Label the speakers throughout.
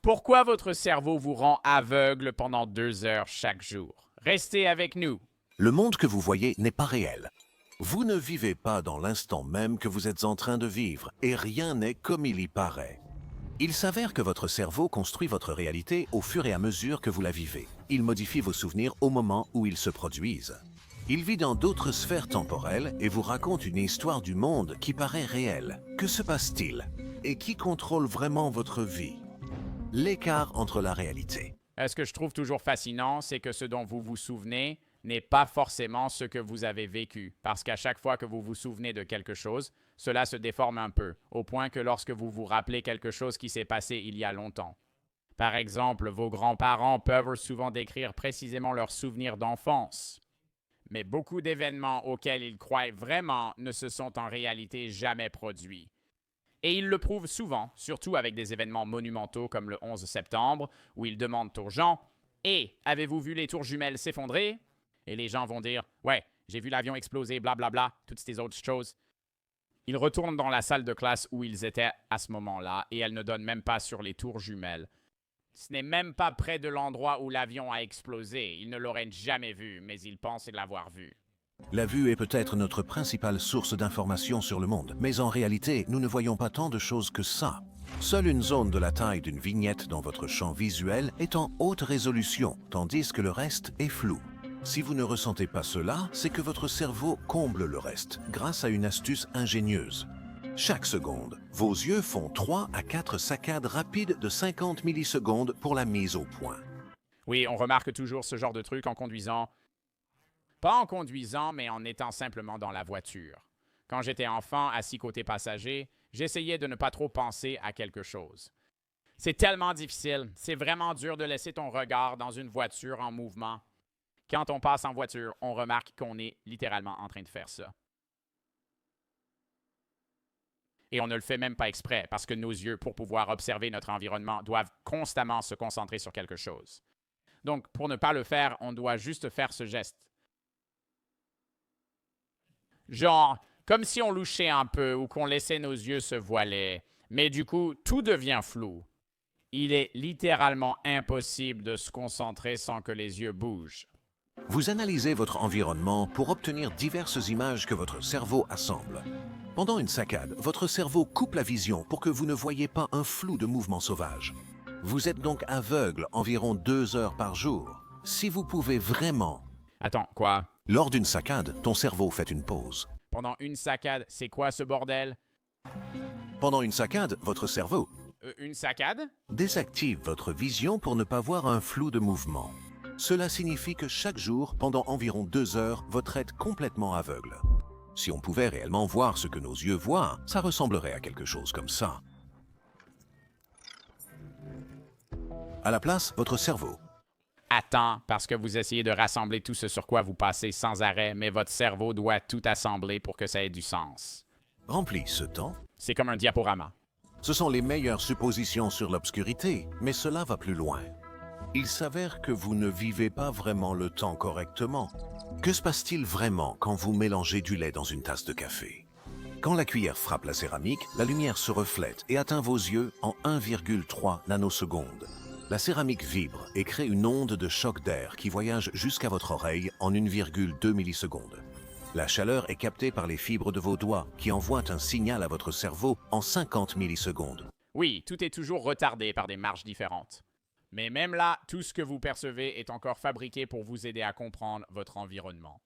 Speaker 1: Pourquoi votre cerveau vous rend aveugle pendant 2 heures chaque jour? Restez avec nous.
Speaker 2: Le monde que vous voyez n'est pas réel. Vous ne vivez pas dans l'instant même que vous êtes en train de vivre, et rien n'est comme il y paraît. Il s'avère que votre cerveau construit votre réalité au fur et à mesure que vous la vivez. Il modifie vos souvenirs au moment où ils se produisent. Il vit dans d'autres sphères temporelles et vous raconte une histoire du monde qui paraît réelle. Que se passe-t-il? Et qui contrôle vraiment votre vie? L'écart entre la réalité.
Speaker 1: Ce que je trouve toujours fascinant, c'est que ce dont vous vous souvenez n'est pas forcément ce que vous avez vécu. Parce qu'à chaque fois que vous vous souvenez de quelque chose, cela se déforme un peu, au point que lorsque vous vous rappelez quelque chose qui s'est passé il y a longtemps. Par exemple, vos grands-parents peuvent souvent décrire précisément leurs souvenirs d'enfance. Mais beaucoup d'événements auxquels ils croient vraiment ne se sont en réalité jamais produits. Et ils le prouvent souvent, surtout avec des événements monumentaux comme le 11 septembre, où ils demandent aux gens « Et, avez-vous vu les tours jumelles s'effondrer ?» Et les gens vont dire « Ouais, j'ai vu l'avion exploser, blablabla, toutes ces autres choses. » Ils retournent dans la salle de classe où ils étaient à ce moment-là, et elles ne donnent même pas sur les tours jumelles. Ce n'est même pas près de l'endroit où l'avion a explosé. Ils ne l'auraient jamais vu, mais ils pensent l'avoir vu.
Speaker 2: La vue est peut-être notre principale source d'information sur le monde, mais en réalité, nous ne voyons pas tant de choses que ça. Seule une zone de la taille d'une vignette dans votre champ visuel est en haute résolution, tandis que le reste est flou. Si vous ne ressentez pas cela, c'est que votre cerveau comble le reste, grâce à une astuce ingénieuse. Chaque seconde, vos yeux font 3 à 4 saccades rapides de 50 millisecondes pour la mise au point.
Speaker 1: Oui, on remarque toujours ce genre de truc en conduisant. Pas en conduisant, mais en étant simplement dans la voiture. Quand j'étais enfant, assis côté passager, j'essayais de ne pas trop penser à quelque chose. C'est tellement difficile, c'est vraiment dur de laisser ton regard dans une voiture en mouvement. Quand on passe en voiture, on remarque qu'on est littéralement en train de faire ça. Et on ne le fait même pas exprès, parce que nos yeux, pour pouvoir observer notre environnement, doivent constamment se concentrer sur quelque chose. Donc, pour ne pas le faire, on doit juste faire ce geste. Genre, comme si on louchait un peu ou qu'on laissait nos yeux se voiler. Mais du coup, tout devient flou. Il est littéralement impossible de se concentrer sans que les yeux bougent.
Speaker 2: Vous analysez votre environnement pour obtenir diverses images que votre cerveau assemble. Pendant une saccade, votre cerveau coupe la vision pour que vous ne voyez pas un flou de mouvements sauvages. Vous êtes donc aveugle environ 2 heures par jour. Si vous pouvez vraiment...
Speaker 1: Attends, quoi?
Speaker 2: Lors d'une saccade, ton cerveau fait une pause.
Speaker 1: Pendant une saccade, c'est quoi ce bordel?
Speaker 2: Pendant une saccade, votre cerveau
Speaker 1: Une saccade?
Speaker 2: désactive votre vision pour ne pas voir un flou de mouvement. Cela signifie que chaque jour, pendant environ 2 heures, votre êtes complètement aveugle. Si on pouvait réellement voir ce que nos yeux voient, ça ressemblerait à quelque chose comme ça. À la place, votre cerveau.
Speaker 1: Attends, parce que vous essayez de rassembler tout ce sur quoi vous passez sans arrêt, mais votre cerveau doit tout assembler pour que ça ait du sens.
Speaker 2: Remplit ce temps.
Speaker 1: C'est comme un diaporama.
Speaker 2: Ce sont les meilleures suppositions sur l'obscurité, mais cela va plus loin. Il s'avère que vous ne vivez pas vraiment le temps correctement. Que se passe-t-il vraiment quand vous mélangez du lait dans une tasse de café? Quand la cuillère frappe la céramique, la lumière se reflète et atteint vos yeux en 1,3 nanosecondes. La céramique vibre et crée une onde de choc d'air qui voyage jusqu'à votre oreille en 1,2 millisecondes. La chaleur est captée par les fibres de vos doigts qui envoient un signal à votre cerveau en 50 millisecondes.
Speaker 1: Oui, tout est toujours retardé par des marges différentes. Mais même là, tout ce que vous percevez est encore fabriqué pour vous aider à comprendre votre environnement.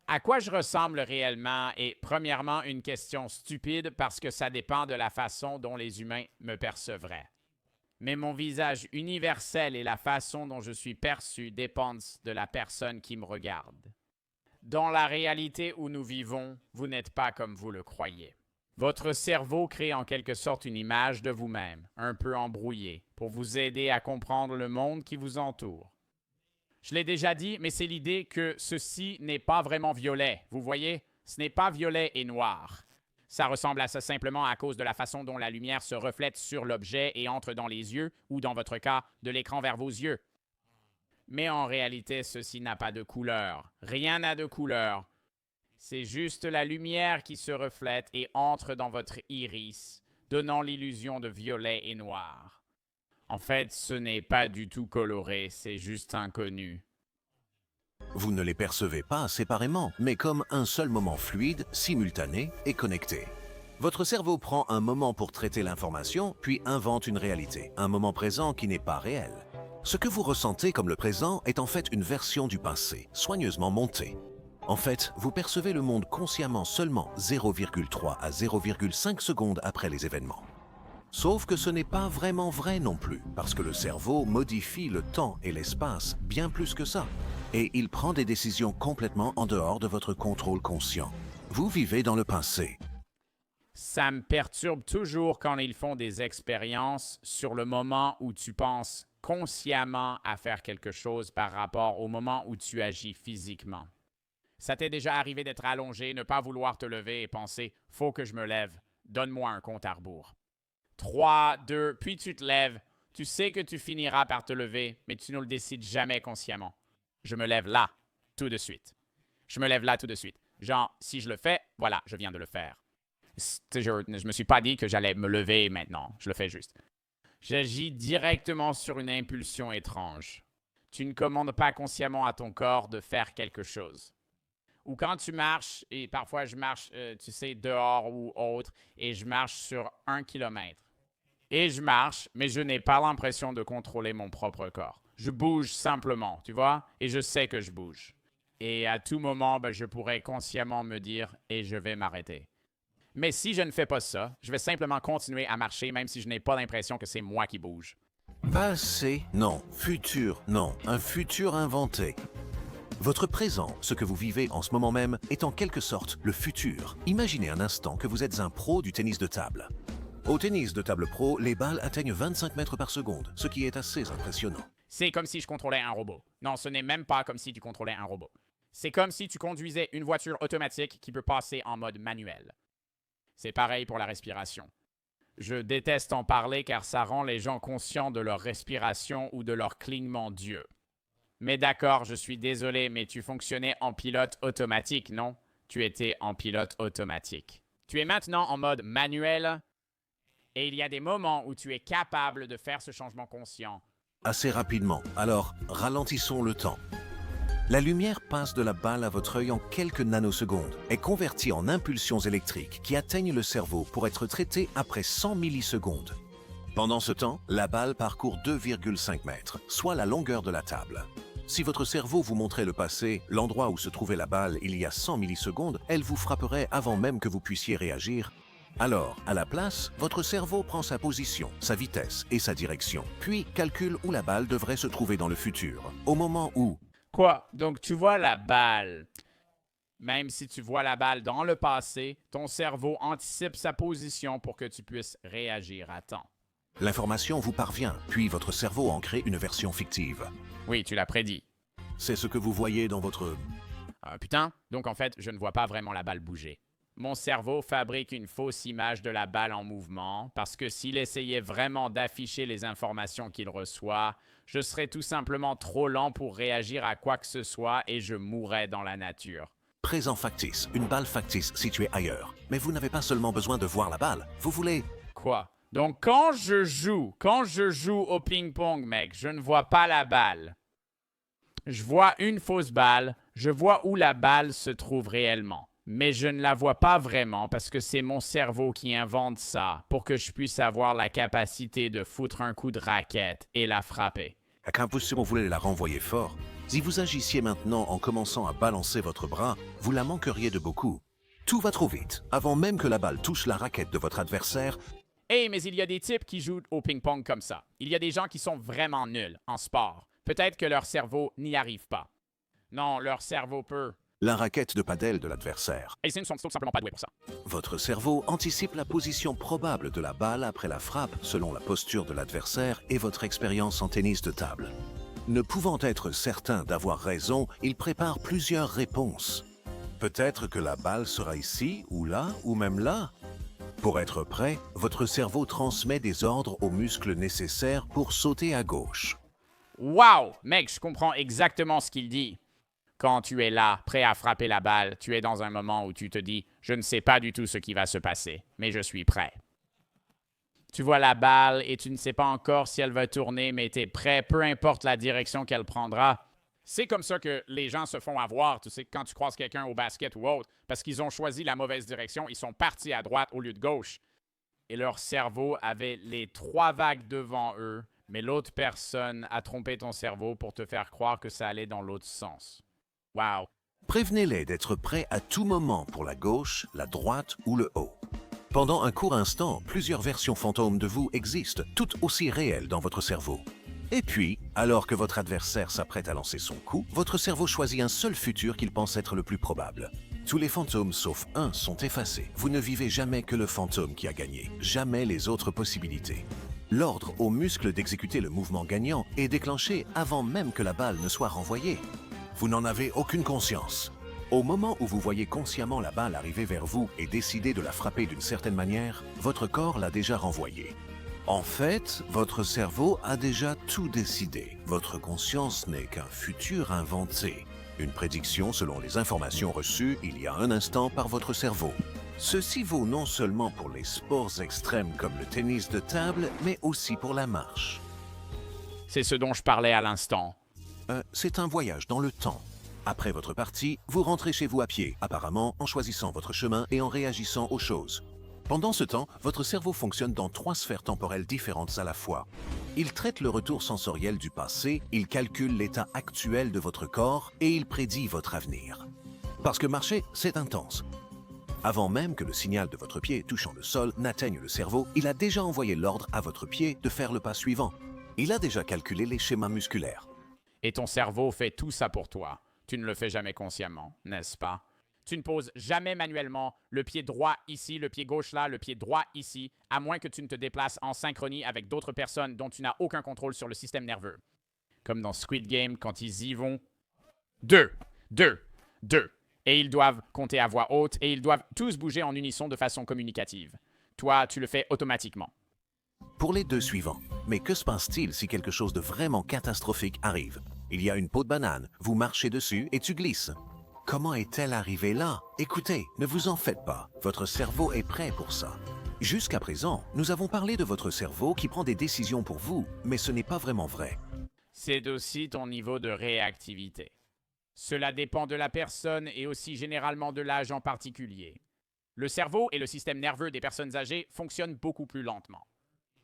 Speaker 1: À quoi je ressemble réellement est premièrement une question stupide parce que ça dépend de la façon dont les humains me percevraient. Mais mon visage universel et la façon dont je suis perçu dépendent de la personne qui me regarde. Dans la réalité où nous vivons, vous n'êtes pas comme vous le croyez. Votre cerveau crée en quelque sorte une image de vous-même, un peu embrouillée, pour vous aider à comprendre le monde qui vous entoure. Je l'ai déjà dit, mais c'est l'idée que ceci n'est pas vraiment violet. Vous voyez, ce n'est pas violet et noir. Ça ressemble à ça simplement à cause de la façon dont la lumière se reflète sur l'objet et entre dans les yeux, ou dans votre cas, de l'écran vers vos yeux. Mais en réalité, ceci n'a pas de couleur. Rien n'a de couleur. C'est juste la lumière qui se reflète et entre dans votre iris, donnant l'illusion de violet et noir. En fait, ce n'est pas du tout coloré, c'est juste inconnu.
Speaker 2: Vous ne les percevez pas séparément, mais comme un seul moment fluide, simultané et connecté. Votre cerveau prend un moment pour traiter l'information, puis invente une réalité, un moment présent qui n'est pas réel. Ce que vous ressentez comme le présent est en fait une version du passé, soigneusement montée. En fait, vous percevez le monde consciemment seulement 0,3 à 0,5 secondes après les événements. Sauf que ce n'est pas vraiment vrai non plus, parce que le cerveau modifie le temps et l'espace bien plus que ça. Et il prend des décisions complètement en dehors de votre contrôle conscient. Vous vivez dans le passé.
Speaker 1: Ça me perturbe toujours quand ils font des expériences sur le moment où tu penses consciemment à faire quelque chose par rapport au moment où tu agis physiquement. Ça t'est déjà arrivé d'être allongé, ne pas vouloir te lever et penser « Faut que je me lève, donne-moi un compte à rebours. » 3, 2, puis tu te lèves. Tu sais que tu finiras par te lever, mais tu ne le décides jamais consciemment. Je me lève là, tout de suite. Je me lève là tout de suite. Genre, si je le fais, voilà, je viens de le faire. Je ne me suis pas dit que j'allais me lever maintenant, je le fais juste. J'agis directement sur une impulsion étrange. Tu ne commandes pas consciemment à ton corps de faire quelque chose. Ou quand tu marches, et parfois je marche, tu sais, dehors ou autre, et je marche sur 1 kilomètre. Et je marche, mais je n'ai pas l'impression de contrôler mon propre corps. Je bouge simplement, tu vois, et je sais que je bouge. Et à tout moment, je pourrais consciemment me dire « et je vais m'arrêter ». Mais si je ne fais pas ça, je vais simplement continuer à marcher même si je n'ai pas l'impression que c'est moi qui bouge.
Speaker 2: Passé, non. Futur, non. Un futur inventé. Votre présent, ce que vous vivez en ce moment même, est en quelque sorte le futur. Imaginez un instant que vous êtes un pro du tennis de table. Au tennis de table pro, les balles atteignent 25 mètres par seconde, ce qui est assez impressionnant.
Speaker 1: C'est comme si je contrôlais un robot. Non, ce n'est même pas comme si tu contrôlais un robot. C'est comme si tu conduisais une voiture automatique qui peut passer en mode manuel. C'est pareil pour la respiration. Je déteste en parler car ça rend les gens conscients de leur respiration ou de leur clignement d'yeux. Mais d'accord, je suis désolé, mais tu fonctionnais en pilote automatique, non? Tu étais en pilote automatique. Tu es maintenant en mode manuel et il y a des moments où tu es capable de faire ce changement conscient.
Speaker 2: Assez rapidement, alors ralentissons le temps. La lumière passe de la balle à votre œil en quelques nanosecondes, est convertie en impulsions électriques qui atteignent le cerveau pour être traitées après 100 millisecondes. Pendant ce temps, la balle parcourt 2,5 mètres, soit la longueur de la table. Si votre cerveau vous montrait le passé, l'endroit où se trouvait la balle il y a 100 millisecondes, elle vous frapperait avant même que vous puissiez réagir. Alors, à la place, votre cerveau prend sa position, sa vitesse et sa direction, puis calcule où la balle devrait se trouver dans le futur, au moment où...
Speaker 1: Quoi? Donc tu vois la balle. Même si tu vois la balle dans le passé, ton cerveau anticipe sa position pour que tu puisses réagir à temps.
Speaker 2: L'information vous parvient, puis votre cerveau en crée une version fictive.
Speaker 1: Oui, tu l'as prédit.
Speaker 2: C'est ce que vous voyez dans votre...
Speaker 1: Putain, donc en fait, je ne vois pas vraiment la balle bouger. Mon cerveau fabrique une fausse image de la balle en mouvement parce que s'il essayait vraiment d'afficher les informations qu'il reçoit, je serais tout simplement trop lent pour réagir à quoi que ce soit et je mourrais dans la nature.
Speaker 2: Présent factice, une balle factice située ailleurs. Mais vous n'avez pas seulement besoin de voir la balle, vous voulez...
Speaker 1: Quoi? Donc quand je joue au ping-pong, mec, je ne vois pas la balle. Je vois une fausse balle, je vois où la balle se trouve réellement. Mais je ne la vois pas vraiment parce que c'est mon cerveau qui invente ça pour que je puisse avoir la capacité de foutre un coup de raquette et la frapper.
Speaker 2: Quand vous voulez la renvoyer fort, si vous agissiez maintenant en commençant à balancer votre bras, vous la manqueriez de beaucoup. Tout va trop vite. Avant même que la balle touche la raquette de votre adversaire,
Speaker 1: Hey, mais il y a des types qui jouent au ping-pong comme ça. Il y a des gens qui sont vraiment nuls en sport. Peut-être que leur cerveau n'y arrive pas. Non, leur cerveau peut.
Speaker 2: la raquette de padel de l'adversaire.
Speaker 1: Et ils ne sont tout simplement pas doués pour ça.
Speaker 2: Votre cerveau anticipe la position probable de la balle après la frappe selon la posture de l'adversaire et votre expérience en tennis de table. Ne pouvant être certain d'avoir raison, il prépare plusieurs réponses. Peut-être que la balle sera ici, ou là, ou même là. Pour être prêt, votre cerveau transmet des ordres aux muscles nécessaires pour sauter à gauche.
Speaker 1: Wow! Mec, je comprends exactement ce qu'il dit. Quand tu es là, prêt à frapper la balle, tu es dans un moment où tu te dis « Je ne sais pas du tout ce qui va se passer, mais je suis prêt. » Tu vois la balle et tu ne sais pas encore si elle va tourner, mais tu es prêt, peu importe la direction qu'elle prendra. C'est comme ça que les gens se font avoir, tu sais, quand tu croises quelqu'un au basket ou autre, parce qu'ils ont choisi la mauvaise direction, ils sont partis à droite au lieu de gauche. Et leur cerveau avait les 3 vagues devant eux, mais l'autre personne a trompé ton cerveau pour te faire croire que ça allait dans l'autre sens. Wow!
Speaker 2: Prévenez-les d'être prêts à tout moment pour la gauche, la droite ou le haut. Pendant un court instant, plusieurs versions fantômes de vous existent, toutes aussi réelles dans votre cerveau. Et puis, alors que votre adversaire s'apprête à lancer son coup, votre cerveau choisit un seul futur qu'il pense être le plus probable. Tous les fantômes sauf un sont effacés. Vous ne vivez jamais que le fantôme qui a gagné, jamais les autres possibilités. L'ordre aux muscles d'exécuter le mouvement gagnant est déclenché avant même que la balle ne soit renvoyée. Vous n'en avez aucune conscience. Au moment où vous voyez consciemment la balle arriver vers vous et décider de la frapper d'une certaine manière, votre corps l'a déjà renvoyée. En fait, votre cerveau a déjà tout décidé. Votre conscience n'est qu'un futur inventé. Une prédiction selon les informations reçues il y a un instant par votre cerveau. Ceci vaut non seulement pour les sports extrêmes comme le tennis de table, mais aussi pour la marche.
Speaker 1: C'est ce dont je parlais à l'instant.
Speaker 2: C'est un voyage dans le temps. Après votre partie, vous rentrez chez vous à pied, apparemment en choisissant votre chemin et en réagissant aux choses. Pendant ce temps, votre cerveau fonctionne dans 3 sphères temporelles différentes à la fois. Il traite le retour sensoriel du passé, il calcule l'état actuel de votre corps et il prédit votre avenir. Parce que marcher, c'est intense. Avant même que le signal de votre pied touchant le sol n'atteigne le cerveau, il a déjà envoyé l'ordre à votre pied de faire le pas suivant. Il a déjà calculé les schémas musculaires.
Speaker 1: Et ton cerveau fait tout ça pour toi. Tu ne le fais jamais consciemment, n'est-ce pas? Tu ne poses jamais manuellement le pied droit ici, le pied gauche là, le pied droit ici, à moins que tu ne te déplaces en synchronie avec d'autres personnes dont tu n'as aucun contrôle sur le système nerveux. Comme dans Squid Game, quand ils y vont. 2, 2, 2. Et ils doivent compter à voix haute et ils doivent tous bouger en unisson de façon communicative. Toi, tu le fais automatiquement.
Speaker 2: Pour les 2 suivants, mais que se passe-t-il si quelque chose de vraiment catastrophique arrive? Il y a une peau de banane, vous marchez dessus et tu glisses. Comment est-elle arrivée là? Écoutez, ne vous en faites pas, votre cerveau est prêt pour ça. Jusqu'à présent, nous avons parlé de votre cerveau qui prend des décisions pour vous, mais ce n'est pas vraiment vrai.
Speaker 1: C'est aussi ton niveau de réactivité. Cela dépend de la personne et aussi généralement de l'âge en particulier. Le cerveau et le système nerveux des personnes âgées fonctionnent beaucoup plus lentement.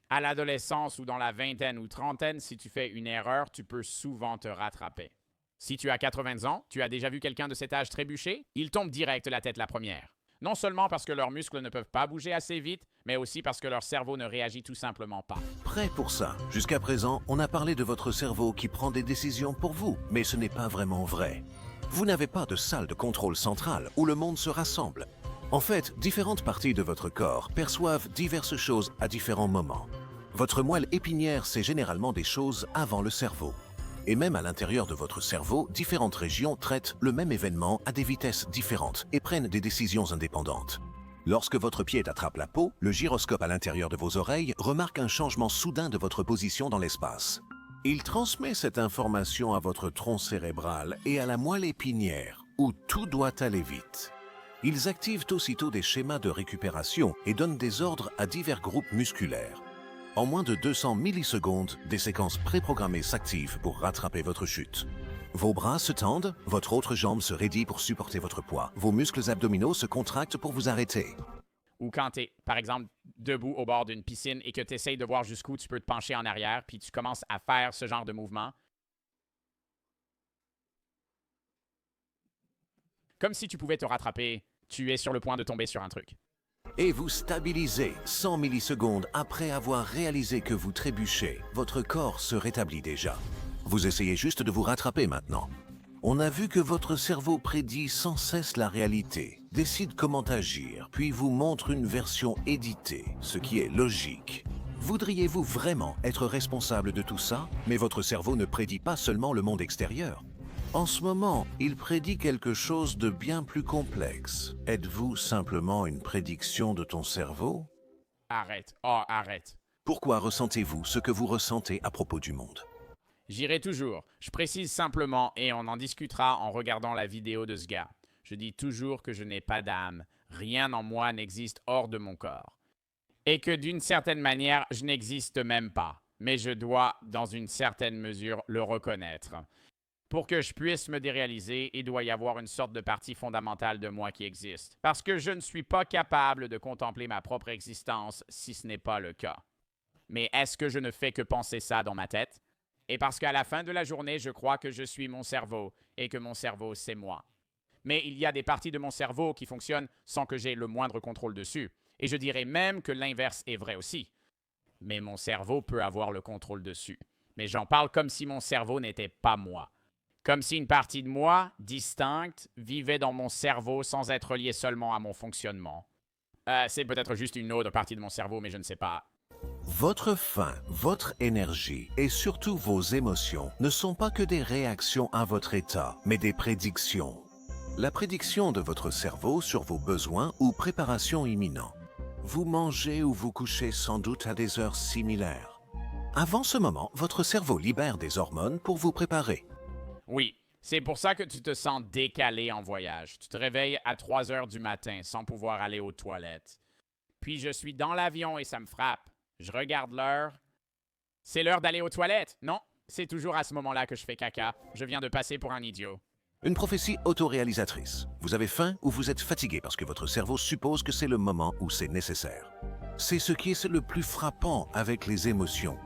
Speaker 1: À l'adolescence ou dans la vingtaine ou trentaine, si tu fais une erreur, tu peux souvent te rattraper. Si tu as 80 ans, tu as déjà vu quelqu'un de cet âge trébucher? Il tombe direct la tête la première. Non seulement parce que leurs muscles ne peuvent pas bouger assez vite, mais aussi parce que leur cerveau ne réagit tout simplement pas.
Speaker 2: Prêt pour ça. Jusqu'à présent, on a parlé de votre cerveau qui prend des décisions pour vous, mais ce n'est pas vraiment vrai. Vous n'avez pas de salle de contrôle centrale où le monde se rassemble. En fait, différentes parties de votre corps perçoivent diverses choses à différents moments. Votre moelle épinière sait généralement des choses avant le cerveau. Et même à l'intérieur de votre cerveau, différentes régions traitent le même événement à des vitesses différentes et prennent des décisions indépendantes. Lorsque votre pied attrape la peau, le gyroscope à l'intérieur de vos oreilles remarque un changement soudain de votre position dans l'espace. Il transmet cette information à votre tronc cérébral et à la moelle épinière, où tout doit aller vite. Ils activent aussitôt des schémas de récupération et donnent des ordres à divers groupes musculaires. En moins de 200 millisecondes, des séquences préprogrammées s'activent pour rattraper votre chute. Vos bras se tendent, votre autre jambe se raidit pour supporter votre poids. Vos muscles abdominaux se contractent pour vous arrêter.
Speaker 1: Ou quand tu es, par exemple, debout au bord d'une piscine et que tu essayes de voir jusqu'où tu peux te pencher en arrière, puis tu commences à faire ce genre de mouvement. Comme si tu pouvais te rattraper, tu es sur le point de tomber sur un truc.
Speaker 2: Et vous stabilisez 100 millisecondes après avoir réalisé que vous trébuchez. Votre corps se rétablit déjà. Vous essayez juste de vous rattraper maintenant. On a vu que votre cerveau prédit sans cesse la réalité, décide comment agir, puis vous montre une version éditée, ce qui est logique. Voudriez-vous vraiment être responsable de tout ça? Mais votre cerveau ne prédit pas seulement le monde extérieur. En ce moment, il prédit quelque chose de bien plus complexe. Êtes-vous simplement une prédiction de ton cerveau?
Speaker 1: Arrête. Oh, arrête.
Speaker 2: Pourquoi ressentez-vous ce que vous ressentez à propos du monde?
Speaker 1: J'irai toujours. Je précise simplement, et on en discutera en regardant la vidéo de ce gars. Je dis toujours que je n'ai pas d'âme. Rien en moi n'existe hors de mon corps. et que d'une certaine manière, je n'existe même pas. Mais je dois, dans une certaine mesure, le reconnaître. Pour que je puisse me déréaliser, il doit y avoir une sorte de partie fondamentale de moi qui existe. Parce que je ne suis pas capable de contempler ma propre existence si ce n'est pas le cas. Mais est-ce que je ne fais que penser ça dans ma tête? Et parce qu'à la fin de la journée, je crois que je suis mon cerveau et que mon cerveau, c'est moi. Mais il y a des parties de mon cerveau qui fonctionnent sans que j'aie le moindre contrôle dessus. Et je dirais même que l'inverse est vrai aussi. Mais mon cerveau peut avoir le contrôle dessus. Mais j'en parle comme si mon cerveau n'était pas moi. Comme si une partie de moi, distincte, vivait dans mon cerveau sans être liée seulement à mon fonctionnement. C'est peut-être juste une autre partie de mon cerveau, mais je ne sais pas.
Speaker 2: Votre faim, votre énergie et surtout vos émotions ne sont pas que des réactions à votre état, mais des prédictions. La prédiction de votre cerveau sur vos besoins ou préparations imminents. Vous mangez ou vous couchez sans doute à des heures similaires. Avant ce moment, votre cerveau libère des hormones pour vous préparer.
Speaker 1: Oui, c'est pour ça que tu te sens décalé en voyage. Tu te réveilles à 3 heures du matin sans pouvoir aller aux toilettes. Puis je suis dans l'avion et ça me frappe. Je regarde l'heure. C'est l'heure d'aller aux toilettes. Non, c'est toujours à ce moment-là que je fais caca. Je viens de passer pour un idiot.
Speaker 2: Une prophétie autoréalisatrice. Vous avez faim ou vous êtes fatigué parce que votre cerveau suppose que c'est le moment où c'est nécessaire. C'est ce qui est le plus frappant avec les émotions.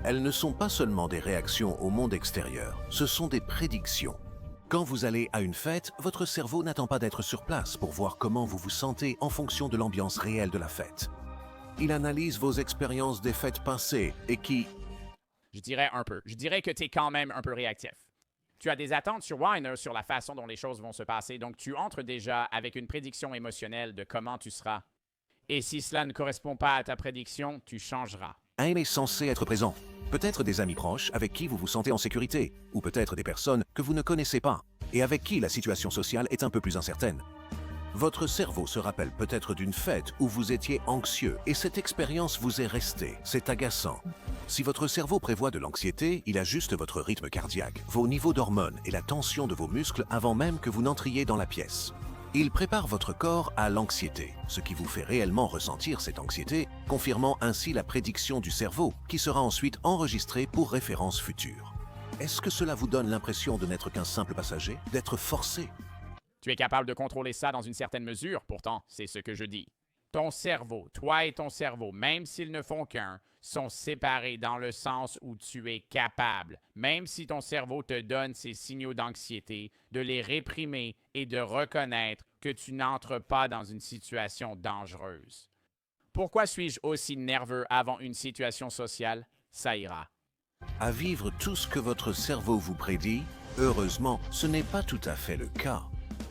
Speaker 2: Elles ne sont pas seulement des réactions au monde extérieur, ce sont des prédictions. Quand vous allez à une fête, votre cerveau n'attend pas d'être sur place pour voir comment vous vous sentez en fonction de l'ambiance réelle de la fête. Il analyse vos expériences des fêtes passées et qui...
Speaker 1: Je dirais un peu. Je dirais que tu es quand même un peu réactif. Tu as des attentes sur Weiner sur la façon dont les choses vont se passer, donc tu entres déjà avec une prédiction émotionnelle de comment tu seras. Et si cela ne correspond pas à ta prédiction, tu changeras.
Speaker 2: Un est censé être présent. Peut-être des amis proches avec qui vous vous sentez en sécurité, ou peut-être des personnes que vous ne connaissez pas, et avec qui la situation sociale est un peu plus incertaine. Votre cerveau se rappelle peut-être d'une fête où vous étiez anxieux, et cette expérience vous est restée. C'est agaçant. Si votre cerveau prévoit de l'anxiété, il ajuste votre rythme cardiaque, vos niveaux d'hormones et la tension de vos muscles avant même que vous n'entriez dans la pièce. Il prépare votre corps à l'anxiété, ce qui vous fait réellement ressentir cette anxiété, confirmant ainsi la prédiction du cerveau, qui sera ensuite enregistrée pour référence future. Est-ce que cela vous donne l'impression de n'être qu'un simple passager, d'être forcé?
Speaker 1: Tu es capable de contrôler ça dans une certaine mesure, pourtant, c'est ce que je dis. Ton cerveau, toi et ton cerveau, même s'ils ne font qu'un, sont séparés dans le sens où tu es capable, même si ton cerveau te donne ces signaux d'anxiété, de les réprimer et de reconnaître que tu n'entres pas dans une situation dangereuse. Pourquoi suis-je aussi nerveux avant une situation sociale? Ça ira.
Speaker 2: À vivre tout ce que votre cerveau vous prédit, heureusement, ce n'est pas tout à fait le cas.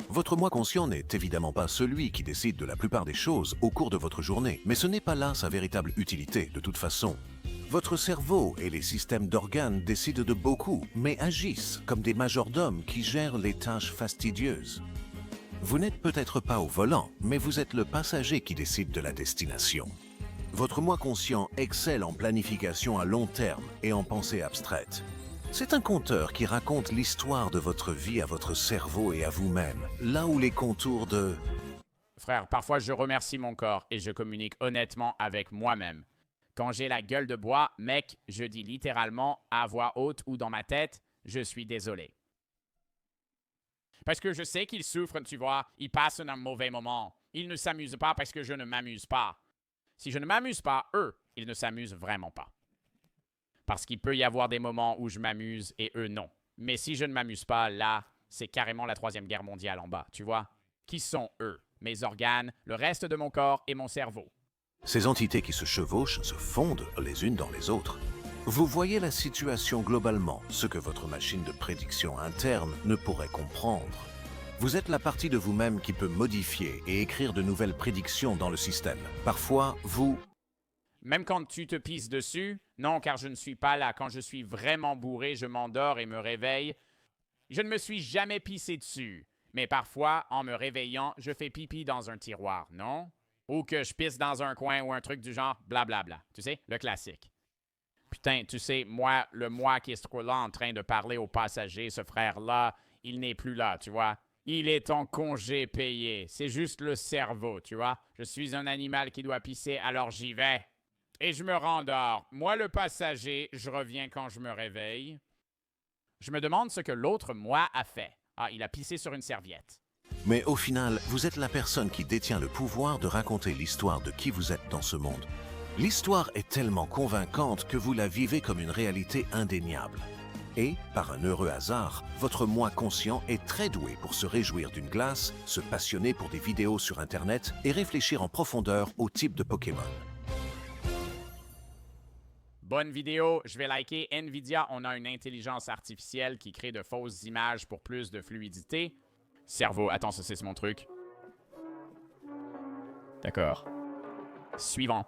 Speaker 2: Votre moi conscient n'est évidemment pas celui qui décide de la plupart des choses au cours de votre journée, mais ce n'est pas là sa véritable utilité, de toute façon. Votre cerveau et les systèmes d'organes décident de beaucoup, mais agissent comme des majordomes qui gèrent les tâches fastidieuses. Vous n'êtes peut-être pas au volant, mais vous êtes le passager qui décide de la destination. Votre moi conscient excelle en planification à long terme et en pensée abstraite. C'est un conteur qui raconte l'histoire de votre vie à votre cerveau et à vous-même, là où les contours de...
Speaker 1: Frère, parfois je remercie mon corps et je communique honnêtement avec moi-même. Quand j'ai la gueule de bois, mec, je dis littéralement à voix haute ou dans ma tête, je suis désolé. Parce que je sais qu'ils souffrent, tu vois, ils passent un mauvais moment. Ils ne s'amusent pas parce que je ne m'amuse pas. Si je ne m'amuse pas, eux, ils ne s'amusent vraiment pas. Parce qu'il peut y avoir des moments où je m'amuse et eux non. Mais si je ne m'amuse pas, là, c'est carrément la Troisième Guerre mondiale en bas, tu vois? Qui sont eux? Mes organes, le reste de mon corps et mon cerveau.
Speaker 2: Ces entités qui se chevauchent se fondent les unes dans les autres. Vous voyez la situation globalement, ce que votre machine de prédiction interne ne pourrait comprendre. Vous êtes la partie de vous-même qui peut modifier et écrire de nouvelles prédictions dans le système. Parfois, vous...
Speaker 1: Même quand tu te pisses dessus, non, car je ne suis pas là. Quand je suis vraiment bourré, je m'endors et me réveille. Je ne me suis jamais pissé dessus. Mais parfois, en me réveillant, je fais pipi dans un tiroir, non? Ou que je pisse dans un coin ou un truc du genre, blablabla. Tu sais, le classique. Putain, tu sais, moi, le moi qui est trop là en train de parler aux passagers, ce frère-là, il n'est plus là, tu vois? Il est en congé payé. C'est juste le cerveau, tu vois. Je suis un animal qui doit pisser, alors j'y vais. Et je me rendors. Moi, le passager, je reviens quand je me réveille. Je me demande ce que l'autre moi a fait. Ah, il a pissé sur une serviette.
Speaker 2: Mais au final, vous êtes la personne qui détient le pouvoir de raconter l'histoire de qui vous êtes dans ce monde. L'histoire est tellement convaincante que vous la vivez comme une réalité indéniable. Et, par un heureux hasard, votre moi conscient est très doué pour se réjouir d'une glace, se passionner pour des vidéos sur Internet et réfléchir en profondeur au type de Pokémon.
Speaker 1: Bonne vidéo, je vais liker. Nvidia, on a une intelligence artificielle qui crée de fausses images pour plus de fluidité. Cerveau, attends, ça c'est mon truc. D'accord. Suivant.